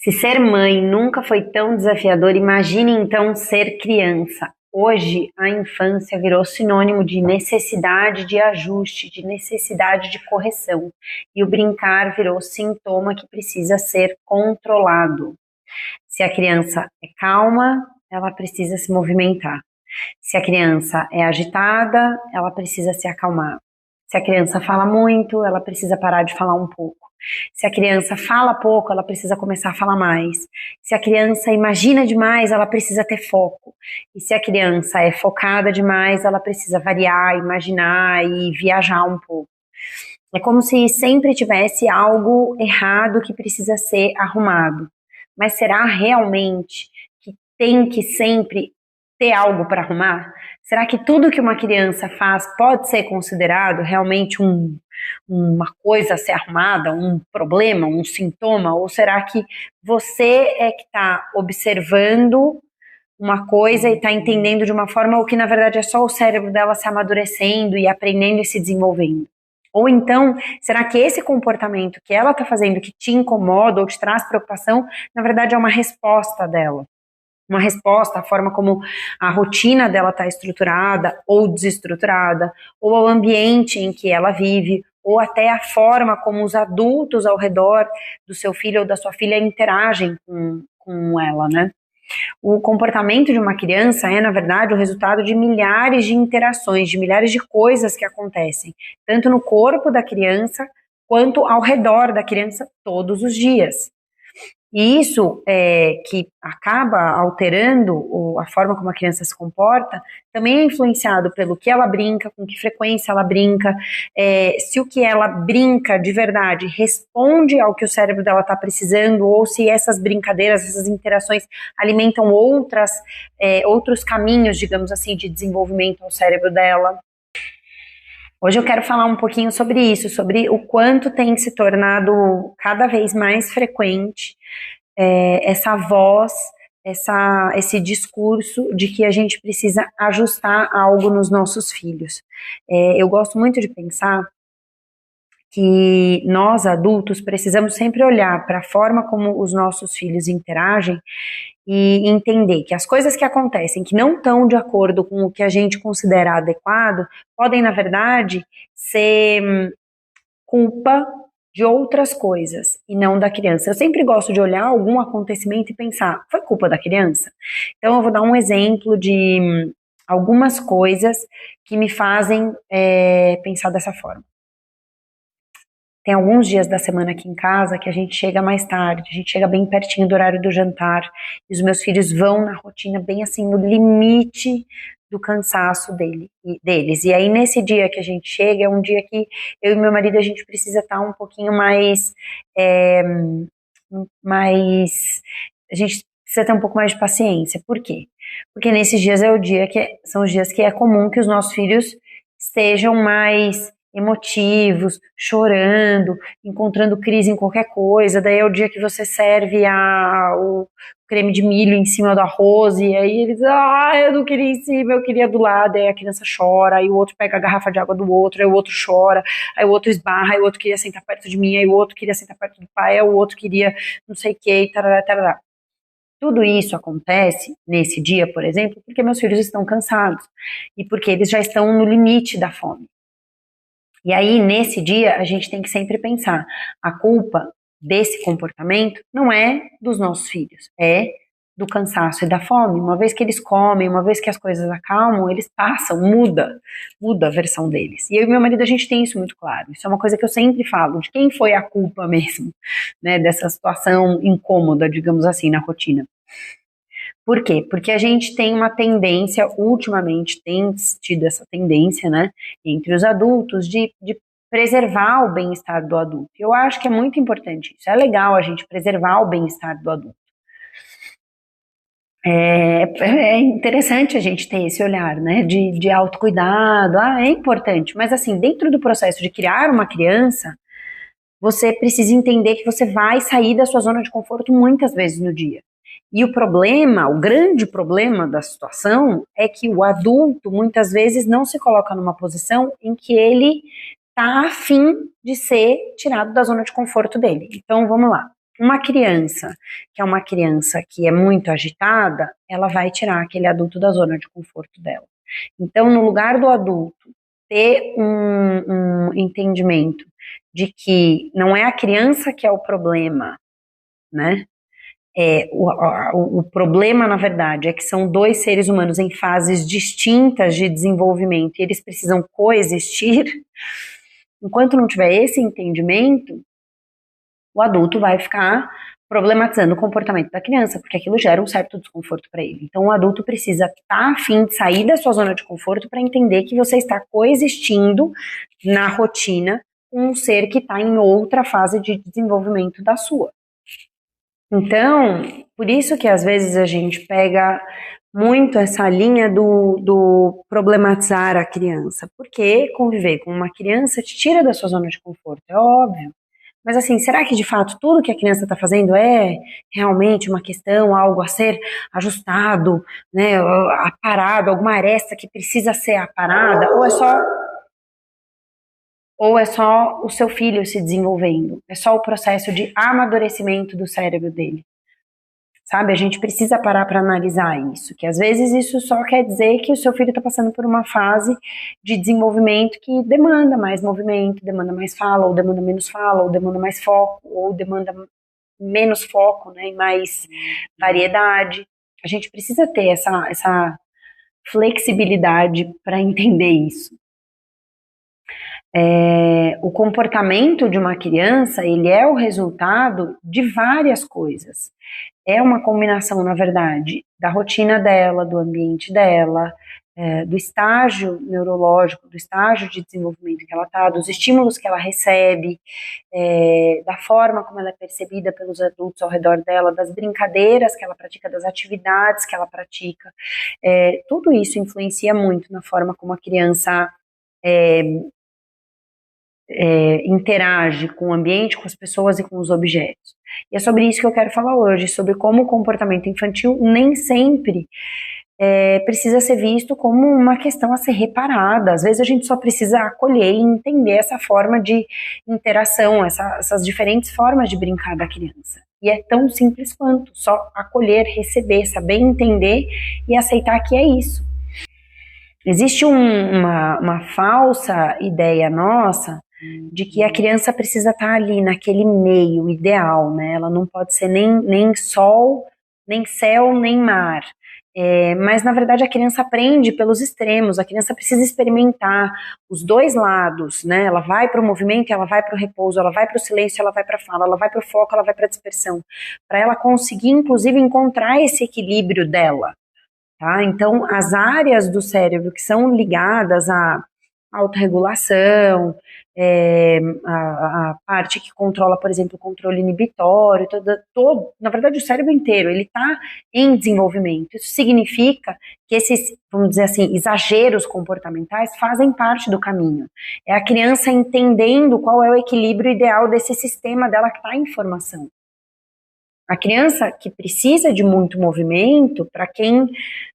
Se ser mãe nunca foi tão desafiador, imagine então ser criança. Hoje, a infância virou sinônimo de necessidade de ajuste, de necessidade de correção. E o brincar virou sintoma que precisa ser controlado. Se a criança é calma, ela precisa se movimentar. Se a criança é agitada, ela precisa se acalmar. Se a criança fala muito, ela precisa parar de falar um pouco. Se a criança fala pouco, ela precisa começar a falar mais. Se a criança imagina demais, ela precisa ter foco. E se a criança é focada demais, ela precisa variar, imaginar e viajar um pouco. É como se sempre tivesse algo errado que precisa ser arrumado. Mas será realmente que tem que sempre ter algo para arrumar? Será que tudo que uma criança faz pode ser considerado realmente uma coisa a ser arrumada, um problema, um sintoma? Ou será que você é que está observando uma coisa e está entendendo de uma forma o que na verdade é só o cérebro dela se amadurecendo e aprendendo e se desenvolvendo? Ou então, será que esse comportamento que ela está fazendo que te incomoda ou te traz preocupação, na verdade é uma resposta dela? Uma resposta à forma como a rotina dela está estruturada ou desestruturada, ou ao ambiente em que ela vive, ou até a forma como os adultos ao redor do seu filho ou da sua filha interagem com ela, né? O comportamento de uma criança é, na verdade, o resultado de milhares de interações, de milhares de coisas que acontecem, tanto no corpo da criança quanto ao redor da criança todos os dias. E isso que acaba alterando a forma como a criança se comporta, também é influenciado pelo que ela brinca, com que frequência ela brinca, se o que ela brinca de verdade responde ao que o cérebro dela está precisando, ou se essas brincadeiras, essas interações alimentam outros caminhos, digamos assim, de desenvolvimento ao cérebro dela. Hoje eu quero falar um pouquinho sobre isso, sobre o quanto tem se tornado cada vez mais frequente essa voz, esse discurso de que a gente precisa ajustar algo nos nossos filhos. Eu gosto muito de pensar que nós, adultos, precisamos sempre olhar para a forma como os nossos filhos interagem e entender que as coisas que acontecem que não estão de acordo com o que a gente considera adequado podem, na verdade, ser culpa de outras coisas e não da criança. Eu sempre gosto de olhar algum acontecimento e pensar, foi culpa da criança? Então eu vou dar um exemplo de algumas coisas que me fazem pensar dessa forma. Tem alguns dias da semana aqui em casa que a gente chega mais tarde, a gente chega bem pertinho do horário do jantar, e os meus filhos vão na rotina bem assim, no limite do cansaço deles. E aí nesse dia que a gente chega, é um dia que eu e meu marido, a gente precisa estar um pouquinho mais, a gente precisa ter um pouco mais de paciência. Por quê? Porque nesses dias são os dias que é comum que os nossos filhos estejam mais emotivos, chorando, encontrando crise em qualquer coisa. Daí é o dia que você serve o creme de milho em cima do arroz, e aí eles, eu não queria em cima, eu queria do lado. Aí a criança chora, aí o outro pega a garrafa de água do outro, aí o outro chora, aí o outro esbarra, aí o outro queria sentar perto de mim, aí o outro queria sentar perto do pai, aí o outro queria não sei o que, e tarará, tarará. Tudo isso acontece nesse dia, por exemplo, porque meus filhos estão cansados e porque eles já estão no limite da fome. E aí, nesse dia, a gente tem que sempre pensar, a culpa desse comportamento não é dos nossos filhos, é do cansaço e da fome. Uma vez que eles comem, uma vez que as coisas acalmam, eles passam, muda a versão deles. E eu e meu marido, a gente tem isso muito claro. Isso é uma coisa que eu sempre falo, de quem foi a culpa mesmo, né, dessa situação incômoda, digamos assim, na rotina. Por quê? Porque a gente tem uma tendência, ultimamente tem tido essa tendência, né, entre os adultos, de preservar o bem-estar do adulto. Eu acho que é muito importante isso. É legal a gente preservar o bem-estar do adulto. É interessante a gente ter esse olhar, né, de autocuidado. É importante, mas assim, dentro do processo de criar uma criança, você precisa entender que você vai sair da sua zona de conforto muitas vezes no dia. E o grande problema da situação é que o adulto muitas vezes não se coloca numa posição em que ele está afim de ser tirado da zona de conforto dele. Então vamos lá. Uma criança, que é uma criança que é muito agitada, ela vai tirar aquele adulto da zona de conforto dela. Então, no lugar do adulto ter um entendimento de que não é a criança que é o problema, né? O problema, na verdade, é que são dois seres humanos em fases distintas de desenvolvimento e eles precisam coexistir. Enquanto não tiver esse entendimento, o adulto vai ficar problematizando o comportamento da criança, porque aquilo gera um certo desconforto para ele. Então, o adulto precisa estar a fim de sair da sua zona de conforto para entender que você está coexistindo na rotina com um ser que está em outra fase de desenvolvimento da sua. Então, por isso que às vezes a gente pega muito essa linha do problematizar a criança, porque conviver com uma criança te tira da sua zona de conforto, é óbvio. Mas assim, será que de fato tudo que a criança está fazendo é realmente uma questão, algo a ser ajustado, né, aparado, alguma aresta que precisa ser aparada, ou é só o seu filho se desenvolvendo, é só o processo de amadurecimento do cérebro dele? Sabe, a gente precisa parar para analisar isso, que às vezes isso só quer dizer que o seu filho está passando por uma fase de desenvolvimento que demanda mais movimento, demanda mais fala, ou demanda menos fala, ou demanda mais foco, ou demanda menos foco, né, e mais variedade. A gente precisa ter essa flexibilidade para entender isso. O comportamento de uma criança, ele é o resultado de várias coisas. É uma combinação, na verdade, da rotina dela, do ambiente dela, do estágio neurológico, do estágio de desenvolvimento que ela está, dos estímulos que ela recebe, da forma como ela é percebida pelos adultos ao redor dela, das brincadeiras que ela pratica, das atividades que ela pratica. Tudo isso influencia muito na forma como a criança interage com o ambiente, com as pessoas e com os objetos. E é sobre isso que eu quero falar hoje, sobre como o comportamento infantil nem sempre precisa ser visto como uma questão a ser reparada. Às vezes a gente só precisa acolher e entender essa forma de interação, essas diferentes formas de brincar da criança. E é tão simples quanto só acolher, receber, saber entender e aceitar que é isso. Existe uma falsa ideia nossa de que a criança precisa estar ali naquele meio ideal, né? Ela não pode ser nem sol, nem céu, nem mar. Mas na verdade a criança aprende pelos extremos, a criança precisa experimentar os dois lados, né? Ela vai para o movimento, ela vai para o repouso, ela vai para o silêncio, ela vai para a fala, ela vai para o foco, ela vai para a dispersão, para ela conseguir inclusive encontrar esse equilíbrio dela. Tá? Então, as áreas do cérebro que são ligadas à autorregulação, a parte que controla, por exemplo, o controle inibitório, na verdade o cérebro inteiro, ele está em desenvolvimento. Isso significa que esses, vamos dizer assim, exageros comportamentais fazem parte do caminho. É a criança entendendo qual é o equilíbrio ideal desse sistema dela que está em formação. A criança que precisa de muito movimento, para quem,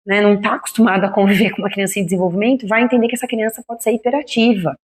né, não está acostumado a conviver com uma criança em desenvolvimento, vai entender que essa criança pode ser hiperativa.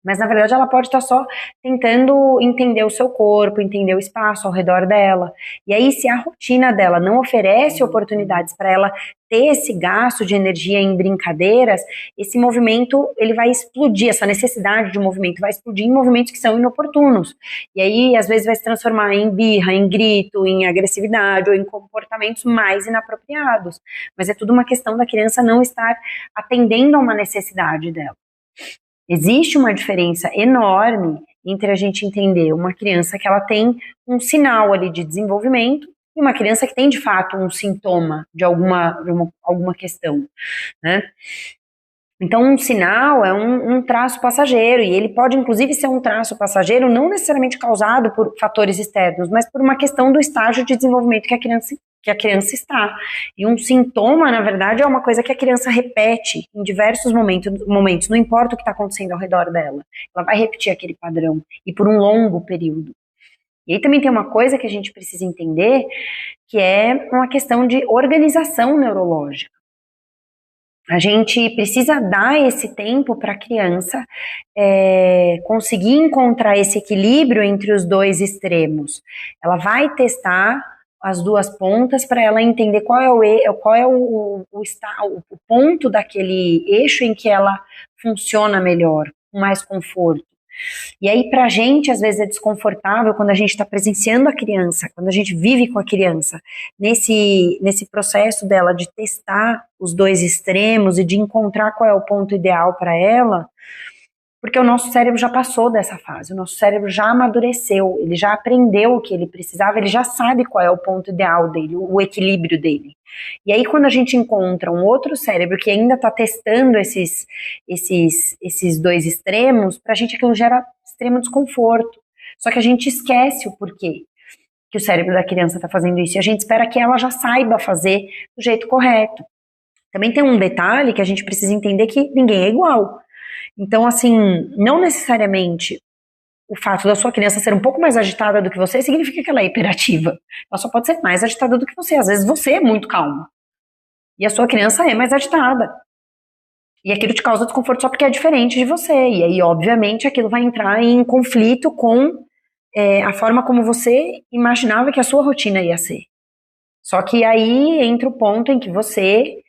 Mas, na verdade, ela pode estar só tentando entender o seu corpo, entender o espaço ao redor dela. E aí, se a rotina dela não oferece oportunidades para ela ter esse gasto de energia em brincadeiras, esse movimento, ele vai explodir, essa necessidade de movimento vai explodir em movimentos que são inoportunos. E aí, às vezes, vai se transformar em birra, em grito, em agressividade ou em comportamentos mais inapropriados. Mas é tudo uma questão da criança não estar atendendo a uma necessidade dela. Existe uma diferença enorme entre a gente entender uma criança que ela tem um sinal ali de desenvolvimento e uma criança que tem de fato um sintoma de alguma questão, né? Então, um sinal é um traço passageiro, e ele pode inclusive ser um traço passageiro não necessariamente causado por fatores externos, mas por uma questão do estágio de desenvolvimento que a criança está. E um sintoma, na verdade, é uma coisa que a criança repete em diversos momentos, não importa o que está acontecendo ao redor dela. Ela vai repetir aquele padrão, e por um longo período. E aí também tem uma coisa que a gente precisa entender, que é uma questão de organização neurológica. A gente precisa dar esse tempo para a criança conseguir encontrar esse equilíbrio entre os dois extremos. Ela vai testar as duas pontas para ela entender qual é o ponto daquele eixo em que ela funciona melhor, com mais conforto. E aí, pra gente, às vezes é desconfortável quando a gente está presenciando a criança, quando a gente vive com a criança, nesse processo dela de testar os dois extremos e de encontrar qual é o ponto ideal para ela, porque o nosso cérebro já passou dessa fase, o nosso cérebro já amadureceu, ele já aprendeu o que ele precisava, ele já sabe qual é o ponto ideal dele, o equilíbrio dele. E aí, quando a gente encontra um outro cérebro que ainda está testando esses dois extremos, para a gente aquilo gera extremo desconforto. Só que a gente esquece o porquê que o cérebro da criança está fazendo isso, e a gente espera que ela já saiba fazer do jeito correto. Também tem um detalhe que a gente precisa entender, que ninguém é igual. Então, assim, não necessariamente o fato da sua criança ser um pouco mais agitada do que você significa que ela é hiperativa. Ela só pode ser mais agitada do que você. Às vezes você é muito calma e a sua criança é mais agitada. E aquilo te causa desconforto só porque é diferente de você. E aí, obviamente, aquilo vai entrar em conflito com a forma como você imaginava que a sua rotina ia ser. Só que aí entra o ponto em que você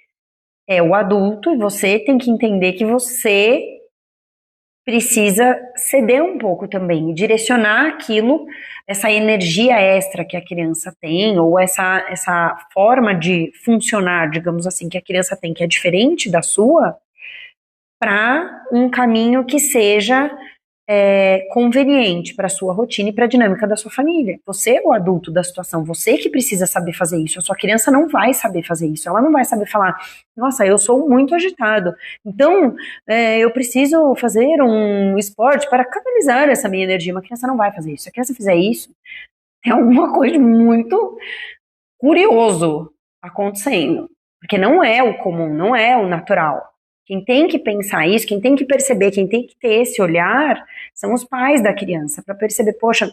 é o adulto e você tem que entender que você precisa ceder um pouco também e direcionar aquilo, essa energia extra que a criança tem, ou essa forma de funcionar, digamos assim, que a criança tem, que é diferente da sua, para um caminho que seja conveniente para a sua rotina e para a dinâmica da sua família. Você é o adulto da situação, você que precisa saber fazer isso. A sua criança não vai saber fazer isso, ela não vai saber falar: nossa, eu sou muito agitado, então eu preciso fazer um esporte para canalizar essa minha energia. Uma criança não vai fazer isso. Se a criança fizer isso, é alguma coisa muito curioso acontecendo, porque não é o comum, não é o natural. Quem tem que pensar isso, quem tem que perceber, quem tem que ter esse olhar, são os pais da criança, para perceber, poxa,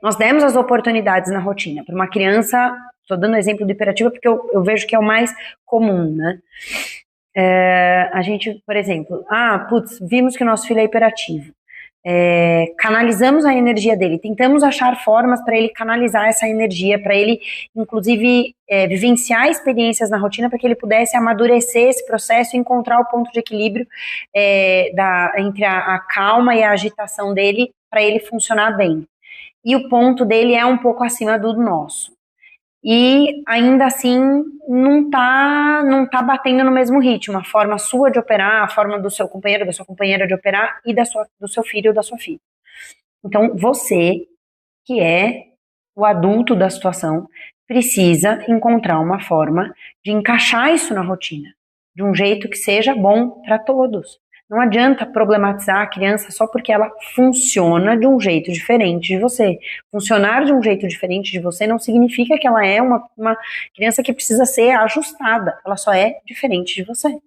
nós demos as oportunidades na rotina. Para uma criança, estou dando exemplo do hiperativo porque eu vejo que é o mais comum, né? A gente, por exemplo, vimos que o nosso filho é hiperativo. Canalizamos a energia dele, tentamos achar formas para ele canalizar essa energia, para ele, inclusive, vivenciar experiências na rotina, para que ele pudesse amadurecer esse processo e encontrar o ponto de equilíbrio entre a calma e a agitação dele, para ele funcionar bem. E o ponto dele é um pouco acima do nosso. E ainda assim não tá batendo no mesmo ritmo. A forma sua de operar, a forma do seu companheiro, da sua companheira de operar e do seu filho ou da sua filha. Então você, que é o adulto da situação, precisa encontrar uma forma de encaixar isso na rotina, de um jeito que seja bom para todos. Não adianta problematizar a criança só porque ela funciona de um jeito diferente de você. Funcionar de um jeito diferente de você não significa que ela é uma criança que precisa ser ajustada. Ela só é diferente de você.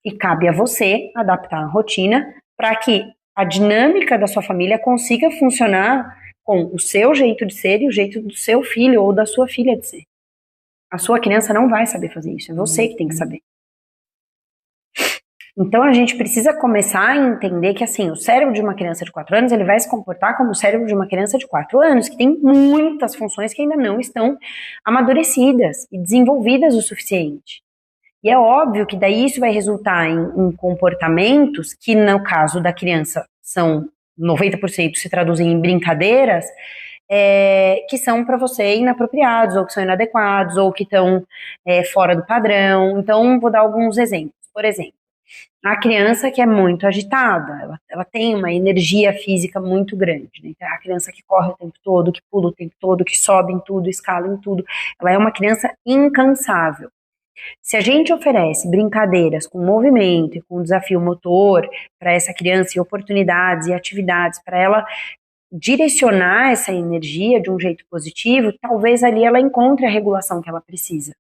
E cabe a você adaptar a rotina para que a dinâmica da sua família consiga funcionar com o seu jeito de ser e o jeito do seu filho ou da sua filha de ser. A sua criança não vai saber fazer isso, é você que tem que saber. Então a gente precisa começar a entender que, assim, o cérebro de uma criança de 4 anos, ele vai se comportar como o cérebro de uma criança de 4 anos, que tem muitas funções que ainda não estão amadurecidas e desenvolvidas o suficiente. E é óbvio que daí isso vai resultar em comportamentos que, no caso da criança, são 90% se traduzem em brincadeiras, que são para você inapropriados, ou que são inadequados, ou que estão fora do padrão. Então, vou dar alguns exemplos. Por exemplo, a criança que é muito agitada, ela tem uma energia física muito grande, né? A criança que corre o tempo todo, que pula o tempo todo, que sobe em tudo, escala em tudo, ela é uma criança incansável. Se a gente oferece brincadeiras com movimento e com desafio motor para essa criança, e oportunidades e atividades para ela direcionar essa energia de um jeito positivo, talvez ali ela encontre a regulação que ela precisa.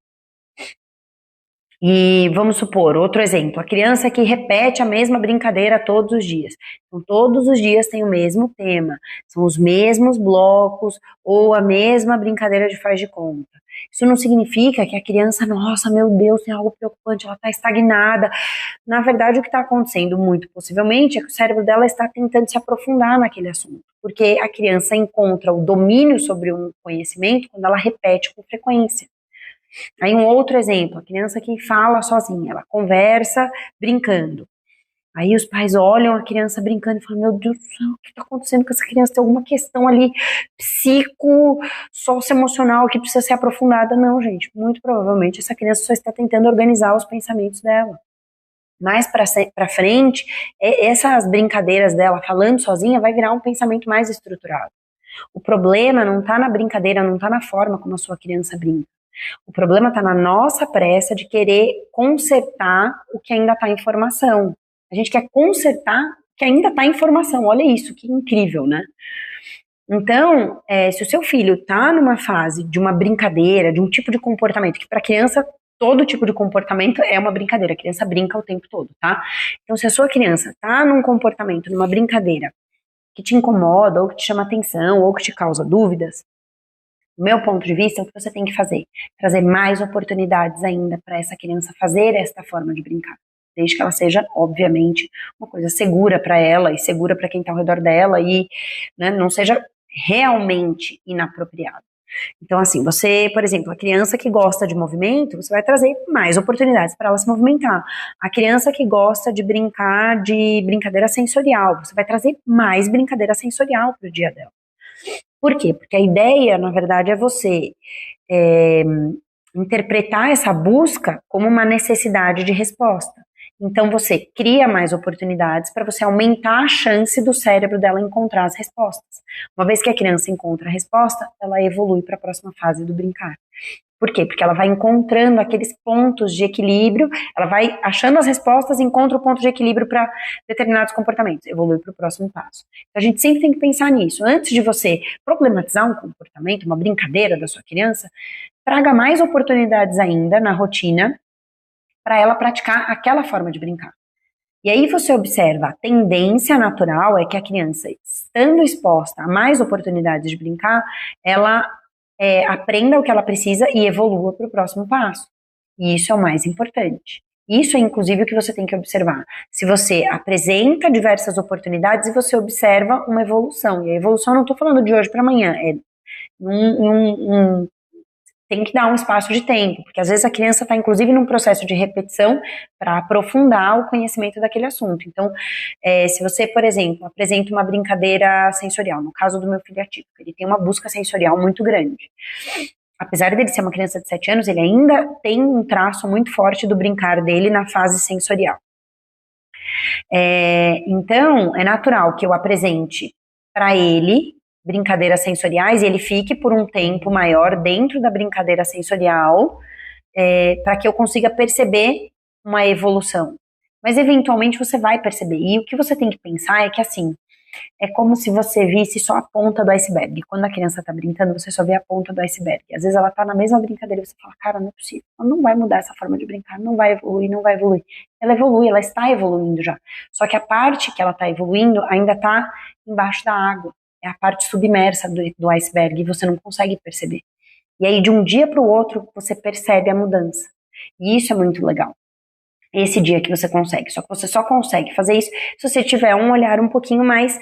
E vamos supor, outro exemplo, a criança que repete a mesma brincadeira todos os dias. Então, todos os dias tem o mesmo tema, são os mesmos blocos ou a mesma brincadeira de faz de conta. Isso não significa que a criança, nossa, meu Deus, tem algo preocupante, ela está estagnada. Na verdade, o que está acontecendo, muito possivelmente, é que o cérebro dela está tentando se aprofundar naquele assunto. Porque a criança encontra o domínio sobre um conhecimento quando ela repete com frequência. Aí um outro exemplo, a criança que fala sozinha, ela conversa brincando. Aí os pais olham a criança brincando e falam, meu Deus do céu, o que está acontecendo com essa criança? Tem alguma questão ali socioemocional que precisa ser aprofundada. Não, gente, muito provavelmente essa criança só está tentando organizar os pensamentos dela. Mais para frente, essas brincadeiras dela falando sozinha vai virar um pensamento mais estruturado. O problema não está na brincadeira, não está na forma como a sua criança brinca. O problema está na nossa pressa de querer consertar o que ainda está em formação. A gente quer consertar o que ainda está em formação. Olha isso, que incrível, né? Então, se o seu filho está numa fase de uma brincadeira, de um tipo de comportamento, que para criança, todo tipo de comportamento é uma brincadeira, a criança brinca o tempo todo, tá? Então, se a sua criança está num comportamento, numa brincadeira, que te incomoda, ou que te chama atenção, ou que te causa dúvidas, do meu ponto de vista, é o que você tem que fazer. Trazer mais oportunidades ainda para essa criança fazer esta forma de brincar. Desde que ela seja, obviamente, uma coisa segura para ela e segura para quem está ao redor dela e, né, não seja realmente inapropriado. Então, assim, você, por exemplo, a criança que gosta de movimento, você vai trazer mais oportunidades para ela se movimentar. A criança que gosta de brincar de brincadeira sensorial, você vai trazer mais brincadeira sensorial para o dia dela. Por quê? Porque a ideia, na verdade, é você interpretar essa busca como uma necessidade de resposta. Então, você cria mais oportunidades para você aumentar a chance do cérebro dela encontrar as respostas. Uma vez que a criança encontra a resposta, ela evolui para a próxima fase do brincar. Por quê? Porque ela vai encontrando aqueles pontos de equilíbrio, ela vai achando as respostas e encontra o ponto de equilíbrio para determinados comportamentos, evolui para o próximo passo. Então, a gente sempre tem que pensar nisso. Antes de você problematizar um comportamento, uma brincadeira da sua criança, traga mais oportunidades ainda na rotina para ela praticar aquela forma de brincar. E aí você observa, a tendência natural é que a criança, estando exposta a mais oportunidades de brincar, ela aprenda o que ela precisa e evolua para o próximo passo. E isso é o mais importante. Isso é, inclusive, o que você tem que observar. Se você apresenta diversas oportunidades e você observa uma evolução. E a evolução, não estou falando de hoje para amanhã, tem que dar um espaço de tempo, porque às vezes a criança está, inclusive, num processo de repetição para aprofundar o conhecimento daquele assunto. Então, se você, por exemplo, apresenta uma brincadeira sensorial, no caso do meu filho atípico, ele tem uma busca sensorial muito grande. Apesar dele ser uma criança de 7 anos, ele ainda tem um traço muito forte do brincar dele na fase sensorial. Então, é natural que eu apresente para ele brincadeiras sensoriais e ele fique por um tempo maior dentro da brincadeira sensorial para que eu consiga perceber uma evolução. Mas eventualmente você vai perceber. E o que você tem que pensar é que assim, é como se você visse só a ponta do iceberg. Quando a criança está brincando, você só vê a ponta do iceberg. Às vezes ela está na mesma brincadeira e você fala, cara, não é possível. Ela não vai mudar essa forma de brincar, não vai evoluir, não vai evoluir. Ela evolui, ela está evoluindo já. Só que a parte que ela está evoluindo ainda está embaixo da água. É a parte submersa do iceberg e você não consegue perceber. E aí, de um dia para o outro, você percebe a mudança. E isso é muito legal. Esse dia que você consegue. Só que você só consegue fazer isso se você tiver um olhar um pouquinho mais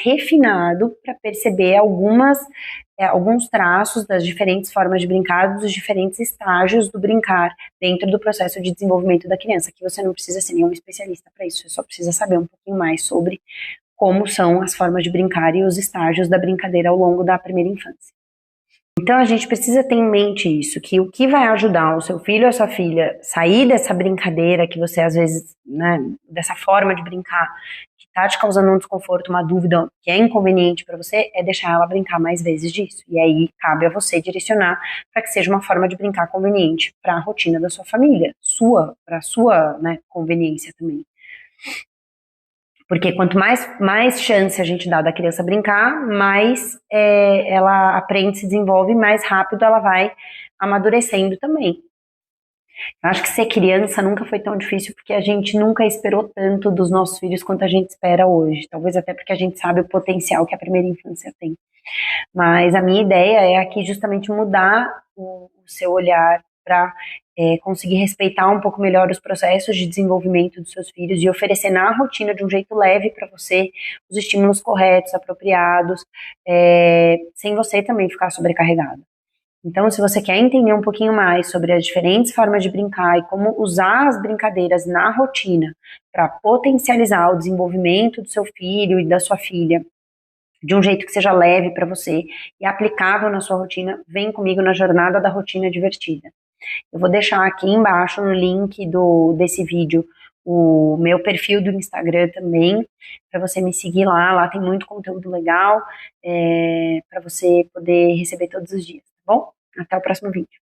refinado para perceber alguns traços das diferentes formas de brincar, dos diferentes estágios do brincar dentro do processo de desenvolvimento da criança, que você não precisa ser nenhum especialista para isso, você só precisa saber um pouquinho mais sobre como são as formas de brincar e os estágios da brincadeira ao longo da primeira infância. Então a gente precisa ter em mente isso, que o que vai ajudar o seu filho ou a sua filha sair dessa brincadeira que você às vezes, né, dessa forma de brincar, que está te causando um desconforto, uma dúvida que é inconveniente para você, é deixar ela brincar mais vezes disso. E aí cabe a você direcionar para que seja uma forma de brincar conveniente para a rotina da sua família, para a sua, né, conveniência também. Porque quanto mais chance a gente dá da criança brincar, mais ela aprende, se desenvolve, mais rápido ela vai amadurecendo também. Eu acho que ser criança nunca foi tão difícil porque a gente nunca esperou tanto dos nossos filhos quanto a gente espera hoje. Talvez até porque a gente sabe o potencial que a primeira infância tem. Mas a minha ideia é aqui justamente mudar o seu olhar para conseguir respeitar um pouco melhor os processos de desenvolvimento dos seus filhos e oferecer na rotina de um jeito leve para você os estímulos corretos, apropriados, sem você também ficar sobrecarregado. Então, se você quer entender um pouquinho mais sobre as diferentes formas de brincar e como usar as brincadeiras na rotina para potencializar o desenvolvimento do seu filho e da sua filha de um jeito que seja leve para você e aplicável na sua rotina, vem comigo na Jornada da Rotina Divertida. Eu vou deixar aqui embaixo no link desse vídeo o meu perfil do Instagram também, para você me seguir lá tem muito conteúdo legal, para você poder receber todos os dias, tá bom? Até o próximo vídeo.